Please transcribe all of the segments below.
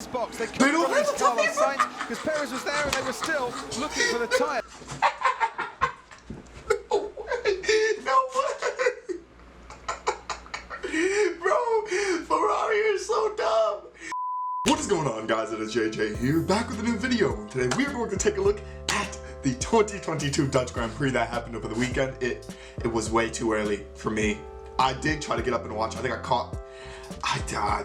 Box. They couldn't release Carlos Sainz because Perez was there and they were still looking for the tyre. No way! Bro, Ferrari is so dumb! What is going on, guys? It is JJ here, back with a new video. Today we are going to take a look at the 2022 Dutch Grand Prix that happened over the weekend. It was way too early for me. I did try to get up and watch. I think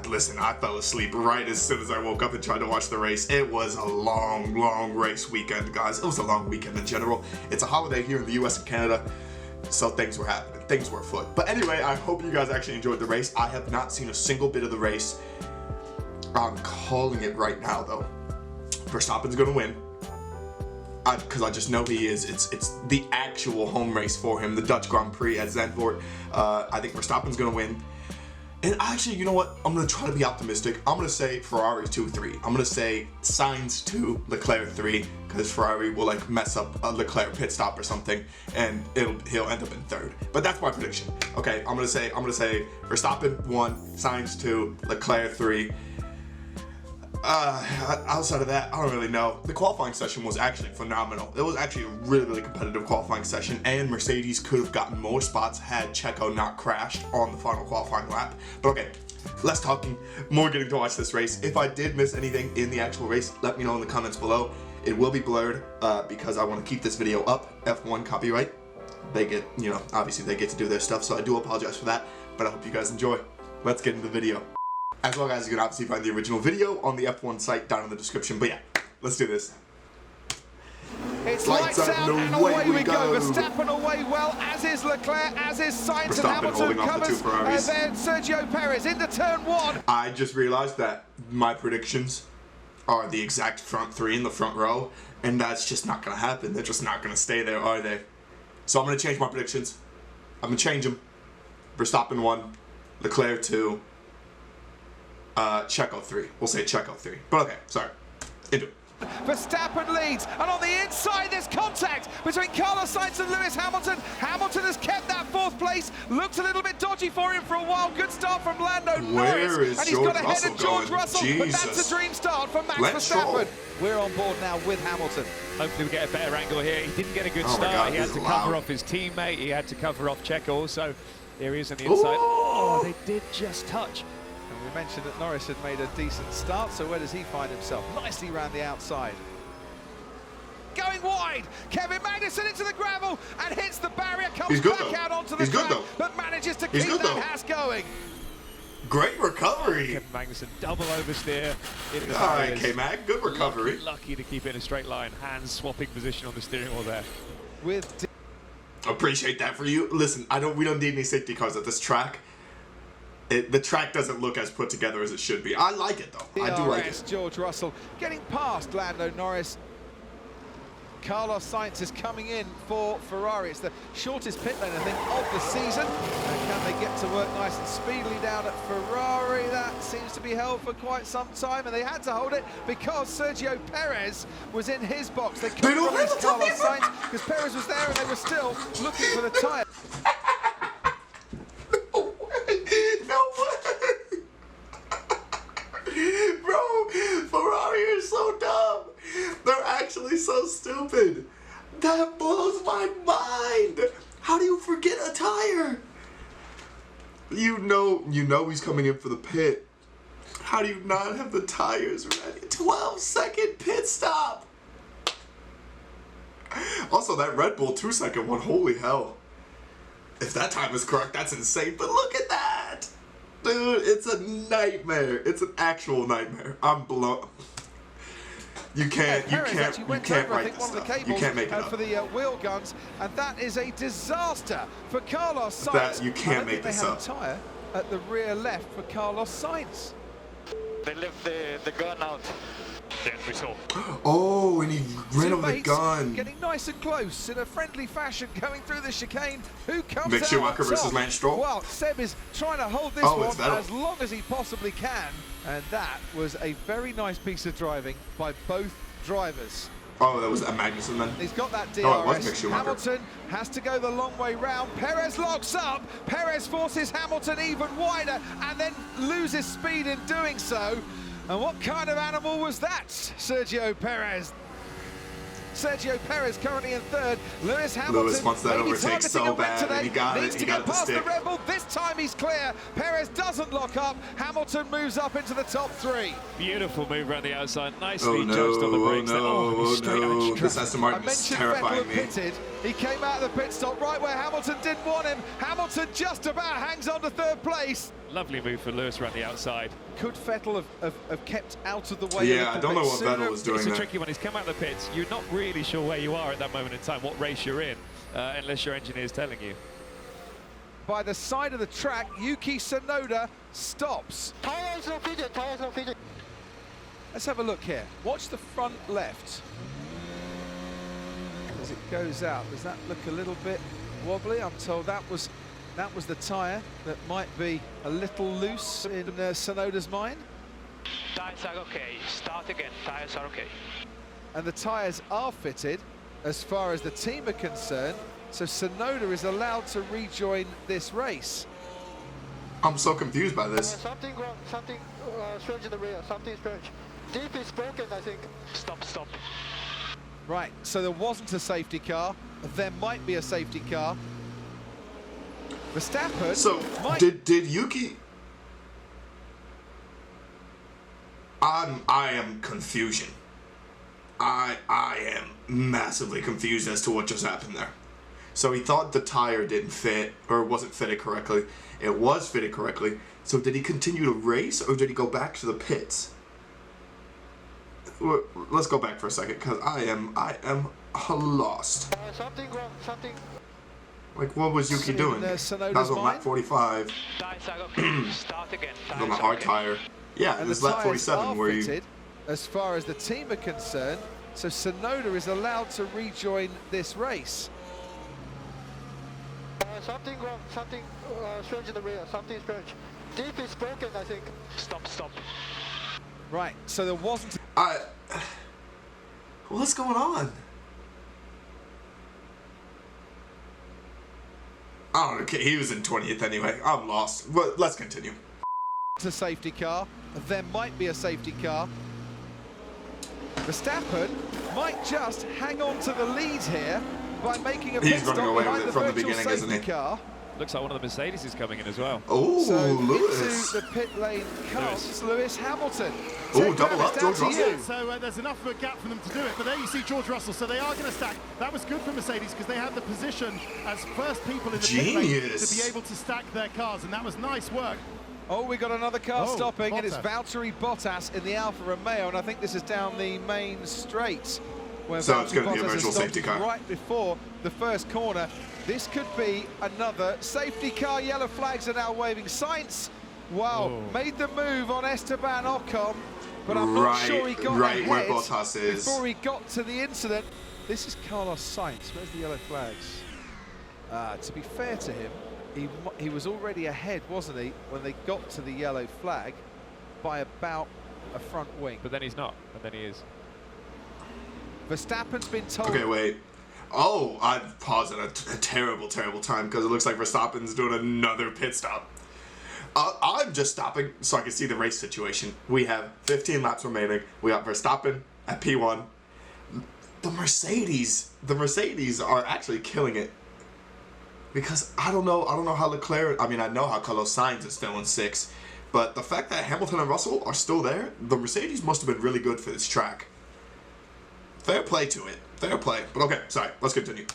listen, I fell asleep right as soon as I woke up and tried to watch the race. It was a long race weekend, guys. It was a long weekend in general. It's a holiday here in the US and Canada, so things were happening. Things were afoot. But anyway, I hope you guys actually enjoyed the race. I have not seen a single bit of the race. I'm calling it right now, though. Verstappen's gonna win. Because I just know he is. It's the actual home race for him, the Dutch Grand Prix at Zandvoort. I think Verstappen's gonna win. And actually, you know what? I'm gonna try to be optimistic. I'm gonna say Ferrari 2-3. I'm gonna say Sainz 2, Leclerc 3, because Ferrari will like mess up a Leclerc pit stop or something, and he'll end up in third. But that's my prediction. Okay, I'm gonna say Verstappen 1, Sainz 2, Leclerc 3. Outside of that, I don't really know. The qualifying session was actually phenomenal. It was actually a really competitive qualifying session, and Mercedes could have gotten more spots had Checo not crashed on the final qualifying lap. But okay, less talking, more getting to watch this race. If I did miss anything in the actual race, let me know in the comments below. It will be blurred because I want to keep this video up. F1 copyright. They get, obviously they get to do their stuff, so I do apologize for that, but I hope you guys enjoy. Let's get into the video. As well, guys, you can obviously find the original video on the F1 site down in the description. But yeah, let's do this. It's lights out and away we go. Verstappen away well, as is Leclerc, as is Sainz, and Hamilton covers then Sergio Perez into turn 1. I just realized that my predictions are the exact front 3 in the front row, and that's just not going to happen. They're just not going to stay there, are they? So I'm going to change my predictions. I'm going to change them. Verstappen 1, Leclerc 2, Checo 3. We'll say Checo 3. But okay, sorry. Into it. Verstappen leads, and on the inside there's contact between Carlos Sainz and Lewis Hamilton. Hamilton has kept that 4th place. Looks a little bit dodgy for him for a while. Good start from Lando Norris. And he's got ahead of George Russell, but that's a dream start from Max Verstappen. We're on board now with Hamilton. Hopefully we get a better angle here. He didn't get a good start. He had to cover off his teammate. He had to cover off Checo also. There he is on the inside. Oh, they did just touch. We mentioned that Norris had made a decent start, so where does he find himself? Nicely round the outside. Going wide, Kevin Magnussen into the gravel and hits the barrier, comes back out onto the track, but manages to keep that Haas going. Great recovery. Kevin Magnussen double oversteer. All right, K-Mag, good recovery. Lucky to keep it in a straight line. Hands swapping position on the steering wheel there. Appreciate that for you. Listen, we don't need any safety cars at this track. The track doesn't look as put together as it should be. I like it though. I do like it. George Russell getting past Lando Norris. Carlos Sainz is coming in for Ferrari. It's the shortest pit lane, I think, of the season. And can they get to work nice and speedily down at Ferrari? That seems to be held for quite some time, and they had to hold it because Sergio Perez was in his box. They couldn't release Carlos Sainz because Perez was there and they were still looking for the tyre. Ferrari is so dumb. They're actually so stupid. That blows my mind. How do you forget a tire? You know he's coming in for the pit. How do you not have the tires ready? 12-second pit stop. Also, that Red Bull 2-second one, holy hell. If that time is correct, that's insane. But look at that. Dude, it's a nightmare. It's an actual nightmare. I'm blown. You can't write this stuff. You can't make it up. For the wheel guns, and that is a disaster for Carlos Sainz. You can't make this up. They have a tyre at the rear left for Carlos Sainz. They left the gun out. Yeah, we saw. Oh, and he ran over the gun. Getting nice and close in a friendly fashion, going through the chicane. Who comes Mick Schumacher versus Lance Stroll. Well, Seb is trying to hold this one as long as he possibly can, and that was a very nice piece of driving by both drivers. Oh, that was a Magnussen then? He's got that DRS. Oh, it was Mick Schumacher. Hamilton has to go the long way round. Perez locks up. Perez forces Hamilton even wider and then loses speed in doing so. And what kind of animal was that, Sergio Perez? Sergio Perez currently in third. Lewis Hamilton wants that overtake targeting so a win bad, today. and he got Needs it. to He get got the past the stick. Red Bull. This time he's clear. Perez doesn't lock up. Hamilton moves up into the top three. Beautiful move around the outside. Nicely Oh no, judged on the oh brakes. no, Oh, straight out no. of This traffic. Aston I Martin is mentioned Vettel terrifying had me. pitted. He came out of the pit stop right where Hamilton didn't want him. Hamilton just about hangs on to third place. Lovely move for Lewis around the outside. Could Vettel have kept out of the way a Yeah, little I don't bit know what sooner? Vettel was doing It's a there. tricky one. He's come out of the pits. You're not really sure where you are at that moment in time, what race you're in, unless your engineer's telling you. By the side of the track, Yuki Tsunoda stops. Tires not fitted, tires not fitted. Let's have a look here. Watch the front left. As it goes out, does that look a little bit wobbly? I'm told that was the tyre that might be a little loose in Tsunoda's mind. Tires are okay, start again, tires are okay. And the tyres are fitted as far as the team are concerned, so Tsunoda is allowed to rejoin this race. I'm so confused by this. Something wrong, something strange in the rear, something strange. Deep is broken, I think. Stop, stop. Right, so there wasn't a safety car. There might be a safety car. Verstappen So might... did Yuki? I am confusion. I am massively confused as to what just happened there. So he thought the tire didn't fit or wasn't fitted correctly. It was fitted correctly. So did he continue to race or did he go back to the pits? Let's go back for a second because I am lost. Something wrong, something. Like, what was Yuki doing? Tsunoda's That was on lap mind? 45. Tires are okay, start again, On tires the are hard okay. tire. Yeah, it And was the lap tyres 47 are where you. fitted as far as the team are concerned, so Tsunoda is allowed to rejoin this race. Something wrong, something strange in the rear, something strange. Deep is broken, I think. Stop, stop. Right, so there wasn't... What's going on? I don't know. Okay, he was in 20th anyway. I'm lost. But let's continue. a safety car. There might be a safety car. Verstappen might just hang on to the lead here by making a pit He's running stop away behind with the it from the virtual beginning, isn't safety he? car. Looks like one of the Mercedes is coming in as well. Oh, So Lewis. into the pit lane comes Lewis Hamilton. Oh, Ted double Travis, up, down George to Russell. you. So there's enough of a gap for them to do it, but there you see George Russell, so they are going to stack. That was good for Mercedes because they had the position as first people in the pit lane Genius. to be able to stack their cars, and that was nice work. Oh, we got another car Oh, stopping, and it's Bottas. Valtteri Bottas in the Alfa Romeo, and I think this is down the main straight. Where So it's Valtteri gonna be a Bottas has virtual stopped safety car. right before the first corner. This could be another safety car. Yellow flags are now waving. Sainz, wow, Oh. made the move on Esteban Ocon, but I'm not sure he got right where ahead Bottas is. before he got to the incident. This is Carlos Sainz. Where's the yellow flags? To be fair to him, he was already ahead, wasn't he, when they got to the yellow flag by about a front wing. But then he's not, and then he is. Verstappen's been told... Okay, wait. Oh, I've paused at a terrible, terrible time because it looks like Verstappen's doing another pit stop. I'm just stopping so I can see the race situation. We have 15 laps remaining. We got Verstappen at P1. The Mercedes are actually killing it. Because I don't know how Leclerc, I mean, I know how Carlos Sainz is still in 6th, but the fact that Hamilton and Russell are still there, the Mercedes must have been really good for this track. Fair play to it. Fair play. But okay, sorry, let's continue.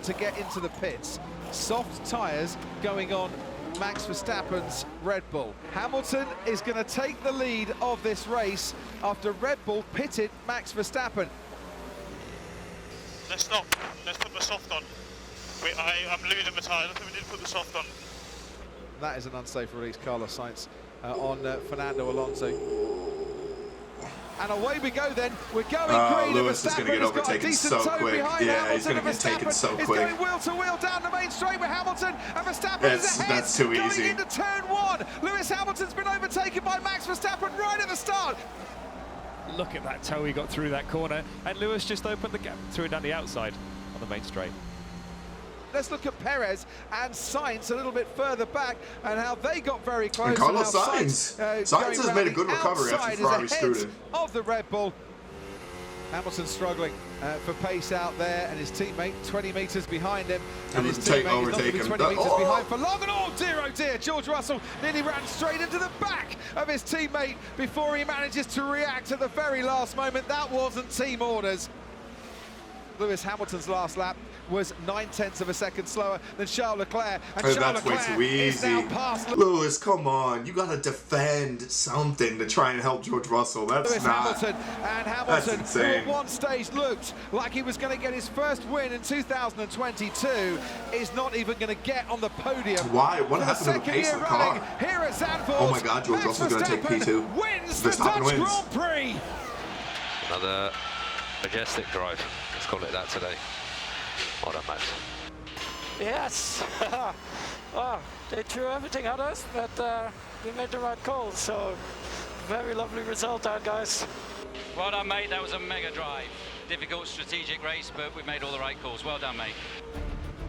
to get into the pits. Soft tyres going on Max Verstappen's Red Bull. Hamilton is going to take the lead of this race after Red Bull pitted Max Verstappen. Let's stop. Let's put the soft on. I'm losing the tyre. I think we need to put the soft on. That is an unsafe release, Carlos Sainz on Fernando Alonso. And away we go then. We're going green. Lewis is Verstappen going to get has got a overtaken decent so toe quick. behind Yeah, Hamilton, he's going to and get taken Verstappen so is quick. going wheel to wheel down the main straight with Hamilton, and Verstappen That's- is ahead. that's too easy. Going into turn 1. Lewis Hamilton's been overtaken by Max Verstappen right at the start. Look at that toe he got through that corner, and Lewis just opened the gap, threw it down the outside on the main straight. let's look at Perez and Sainz a little bit further back and how they got very close. And Carlos Sainz. Sainz has made a good recovery after Ferrari scooted of the Red Bull. Hamilton struggling for pace out there, and his teammate 20 metres behind him, and his teammate is not going to be 20 metres behind for long. And oh dear, George Russell nearly ran straight into the back of his teammate before he manages to react at the very last moment. That wasn't team orders. Lewis Hamilton's last lap was 9/10 of a second slower than Charles Leclerc, and Charles Leclerc is now past Lewis. Come on, you gotta defend something to try and help George Russell. That's Lewis not Hamilton, and Hamilton, who at one stage looked like he was going to get his first win in 2022, is not even going to get on the podium. Why? What happened to the pace of the car? Here at Zandvoort, oh my God, George Russell's going to take P2. Wins the Dutch Grand Prix. Another majestic drive. Let's call it that today. Well done, Max. Yes. Oh, they threw everything at us, but we made the right call. So very lovely result there, guys. Well done, mate. That was a mega drive. Difficult strategic race, but we made all the right calls. Well done, mate.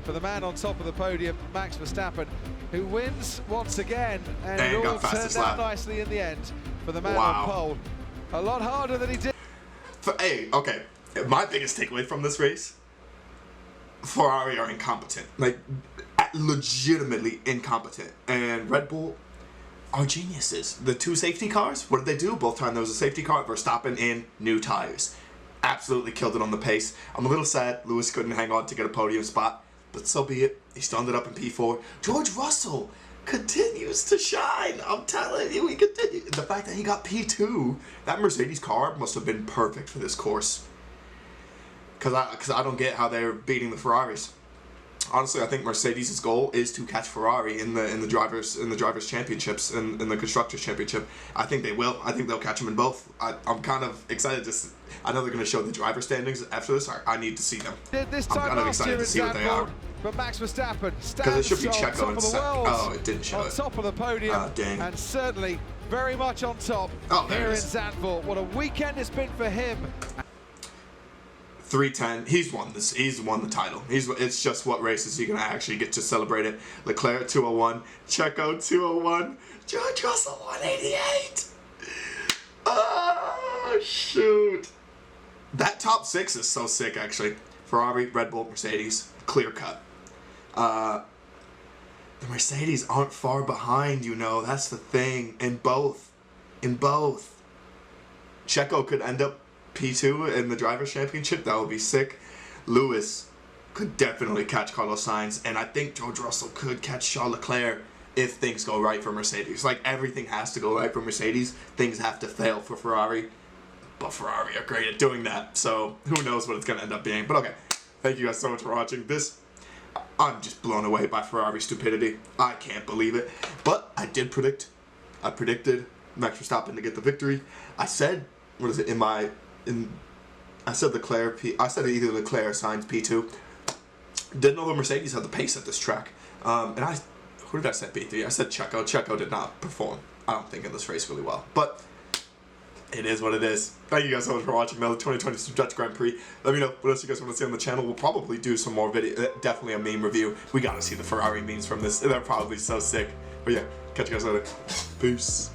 For the man on top of the podium, Max Verstappen, who wins once again, and it all turned out nicely in the end for the man on pole. A lot harder than he did. Hey, okay. My biggest takeaway from this race: Ferrari are incompetent, like legitimately incompetent, and Red Bull are geniuses. The two safety cars, what did they do? Both times there was a safety car, Verstappen in new tires. Absolutely killed it on the pace. I'm a little sad Lewis couldn't hang on to get a podium spot, but so be it. He still ended up in P4. George Russell continues to shine. I'm telling you, he continues. The fact that he got P2, that Mercedes car must have been perfect for this course. Because I don't get how they're beating the Ferraris. Honestly, I think Mercedes' goal is to catch Ferrari in the drivers championships and in the constructors championship. I think they will. I think they'll catch them in both. I'm kind of excited to see. I know they're going to show the driver standings after this. I need to see them. This time I'm kind of excited to see what they are. But Max Verstappen because it should be Checo and oh, it didn't show on top of the podium, and certainly very much on top here in Zandvoort. What a weekend it's been for him. 310. He's won this. He's won the title. It's just what races you're gonna actually get to celebrate it. Leclerc 201, Checo 201, George Russell 188. Oh shoot! That top six is so sick. Actually, Ferrari, Red Bull, Mercedes, clear cut. The Mercedes aren't far behind. You know, that's the thing. In both, Checo could end up P2 in the Drivers' Championship. That would be sick. Lewis could definitely catch Carlos Sainz, and I think George Russell could catch Charles Leclerc if things go right for Mercedes. Like, everything has to go right for Mercedes. Things have to fail for Ferrari, but Ferrari are great at doing that, so who knows what it's going to end up being. But okay, thank you guys so much for watching this. I'm just blown away by Ferrari's stupidity. I can't believe it. But I predicted Max Verstappen to get the victory. I said, what is it, I said Leclerc, I said either Leclerc or Sainz P2. Didn't know the Mercedes had the pace at this track. And who did I say P3? I said Checo. Checo did not perform, I don't think, in this race really well. But it is what it is. Thank you guys so much for watching the 2022 Dutch Grand Prix. Let me know what else you guys want to see on the channel. We'll probably do some more video, definitely a meme review. We gotta see the Ferrari memes from this. They're probably so sick. But yeah, catch you guys later. Peace.